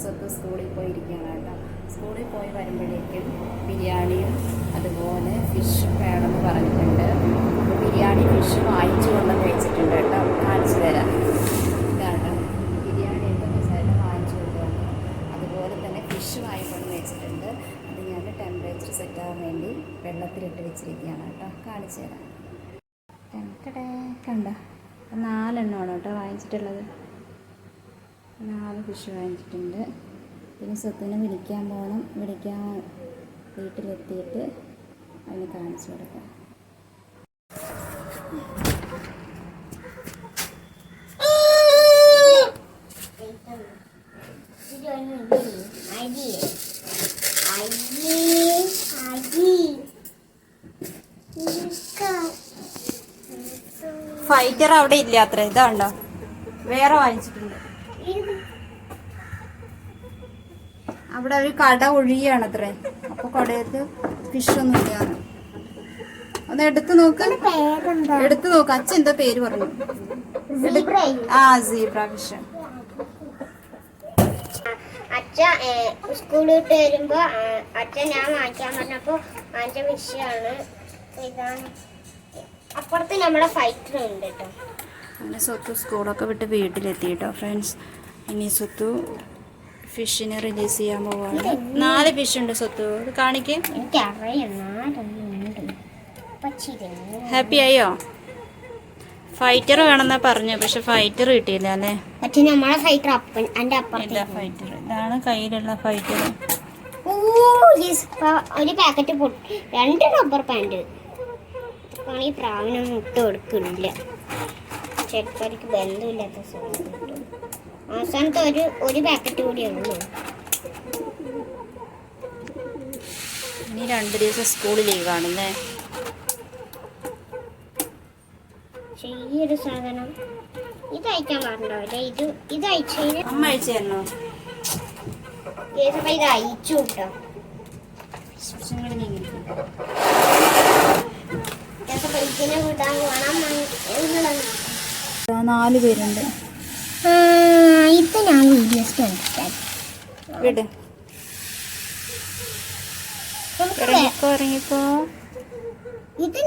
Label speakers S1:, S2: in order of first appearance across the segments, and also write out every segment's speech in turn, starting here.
S1: സ്വത്ത് സ്കൂളിൽ പോയിരിക്കുകയാണ് കേട്ടോ. സ്കൂളിൽ പോയി വരുമ്പോഴേക്കും ബിരിയാണിയും അതുപോലെ ഫിഷും വേണമെന്ന് പറഞ്ഞിട്ടുണ്ട്. ബിരിയാണി ഫിഷ് വാങ്ങിച്ചു കൊണ്ടുവന്ന് വെച്ചിട്ടുണ്ട് കേട്ടോ. കാണിച്ചു തരാം. ഇതാണ് ബിരിയാണിയൊക്കെ മസാല വാങ്ങിച്ചു കൊണ്ടുവന്നു. അതുപോലെ തന്നെ ഫിഷ് വാങ്ങിക്കൊണ്ട് വെച്ചിട്ടുണ്ട്. അത് ഞാൻ ടെമ്പറേച്ചർ സെറ്റാകാൻ വേണ്ടി വെള്ളത്തിലിട്ട് വെച്ചിരിക്കുകയാണ് കേട്ടോ. കാണിച്ചു തരാം. കണ്ട 4 എണ്ണമാണ് കേട്ടോ വാങ്ങിച്ചിട്ടുള്ളത്. 4 ഫിഷ് വാങ്ങിച്ചിട്ടുണ്ട്. പിന്നെ സ്വത്തിനെ വിളിക്കാൻ പോകണം. വീട്ടിലെത്തിയിട്ട് അതിന് കാണിച്ചു കൊടുക്കാം. ഫൈറ്റർ അവിടെ ഇല്ല അത്ര. ഇതാണ്ടോ വേറെ വാങ്ങിച്ചിട്ടുണ്ട്. അവിടെ ഒരു കട ഒഴിയാണ് അത്രേ. അപ്പൊ കടയത്ത് ഫിഷൊന്നും ഇല്ല. ഒന്ന് എടുത്തു നോക്ക്. അച്ഛൻ എന്താ പേര് പറഞ്ഞു? Zebra fish.
S2: അച്ഛൻ സ്കൂളിൽ വിട്ട് വരുമ്പോ അച്ഛൻ ഞാൻ വാങ്ങിക്കാൻ പറഞ്ഞപ്പോ വാങ്ങിച്ച ഫിഷാണ്. ഇതാണ് അപ്പുറത്ത് നമ്മുടെ ഫൈറ്റർ ഉണ്ട് കേട്ടോ.
S1: അങ്ങനെ സ്വത്തു സ്കൂളൊക്കെ വിട്ട് വീട്ടിലെത്തി കേട്ടോ ഫ്രണ്ട്സ്. ഇനി സ്വത്തു ഫിഷിനെ റിലീസ് ചെയ്യാൻ പോവാണ്. 4 ഫിഷ് ഉണ്ട് സ്വത്തു. ഇത് കാണിക്കേ. ഹാപ്പി ആയോ? ഫൈറ്റർ വേണമെന്നാ പറഞ്ഞു. പക്ഷെ ഫൈറ്റർ കിട്ടിയില്ല അല്ലേ?
S2: നമ്മളെ ഫൈറ്റർ
S1: ഫൈറ്റർ ഇതാണ് കയ്യിലുള്ള ഫൈറ്റർ.
S2: ഒരു പാക്കറ്റ് 2 റബ്ബർ പാൻറ് ഈ പ്രാവിനൊന്നും ഇട്ട് കൊടുക്കുന്നില്ല. ചെക്കടിക്ക് ബന്ധമില്ലാത്ത അവസാനത്തെ ഒരു പാക്കറ്റ് കൂടിയേ ഉള്ളൂ.
S1: ഇനി 2 ദിവസം സ്കൂൾ ലീവാണല്ലേ?
S2: ചെറിയൊരു സാധനം ഇത് അയക്കാൻ പറഞ്ഞിട്ടുണ്ടാവില്ല. ഇത് അയച്ചതിന്
S1: അമ്മ അയച്ചു തരണോ?
S2: ഇത് അയച്ചു കിട്ടോ.
S1: 4 പേരുണ്ട്.
S2: ഇത് ഞാൻ വീഡിയോസ്
S1: വിട്. ഇറങ്ങിപ്പോ.
S2: ഇത്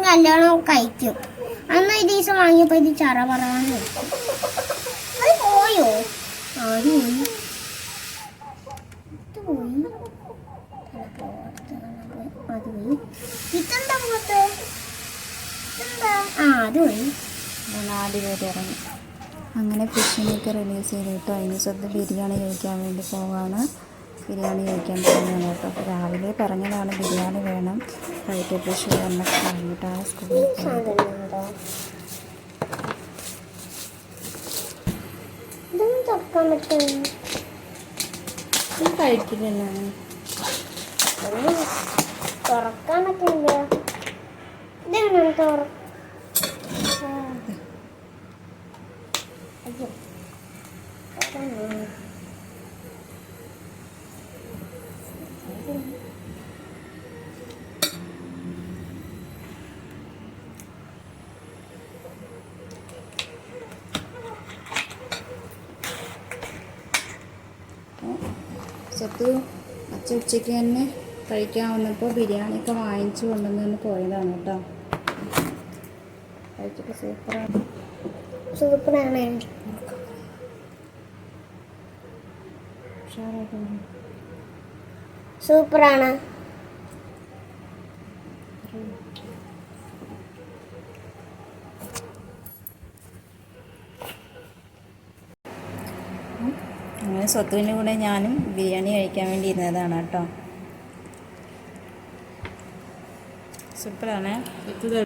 S2: നല്ലോണം കഴിക്കും. അന്ന് ഒരു ദിവസം വാങ്ങിയപ്പോ ഇത് ചറ പറയാൻ അത് പോയോ? അത് പോയി. ഇതെന്താ പോത്തെ? അത് പോയി.
S1: 4 പേര് ഇറങ്ങി. അങ്ങനെ ഫിഷിനെയൊക്കെ റിലീസ് ചെയ്തിട്ട് അതിന് സ്വന്തം ബിരിയാണി കഴിക്കാൻ വേണ്ടി പോവാണ്. ബിരിയാണി കഴിക്കാൻ പോകുന്നതാണ് കേട്ടോ. അപ്പോൾ രാവിലെ പറഞ്ഞതാണ് ബിരിയാണി വേണം, ഫ്രൈഡ് ഫിഷ് എന്നൊക്കെ പറഞ്ഞിട്ടാണ് സ്കൂളിൽ കഴിക്കില്ലല്ലോ.
S2: തുറക്കാൻ പറ്റില്ല. ഇതാണ്
S1: സ്വത്ത് അച്ഛൻ ഉച്ചയ്ക്ക് തന്നെ കഴിക്കാൻ വന്നപ്പോൾ ബിരിയാണിയൊക്കെ വാങ്ങിച്ചു കൊണ്ടുവന്ന് പോയതാണ് കേട്ടോ. കഴിച്ചിട്ട്
S2: സൂപ്പറാണ്. സൂപ്പറാണ്.
S1: അങ്ങനെ സ്വത്തുവിൻ്റെ കൂടെ ഞാനും ബിരിയാണി കഴിക്കാൻ വേണ്ടി ഇരുന്നതാണ് കേട്ടോ. സൂപ്പറാണ്.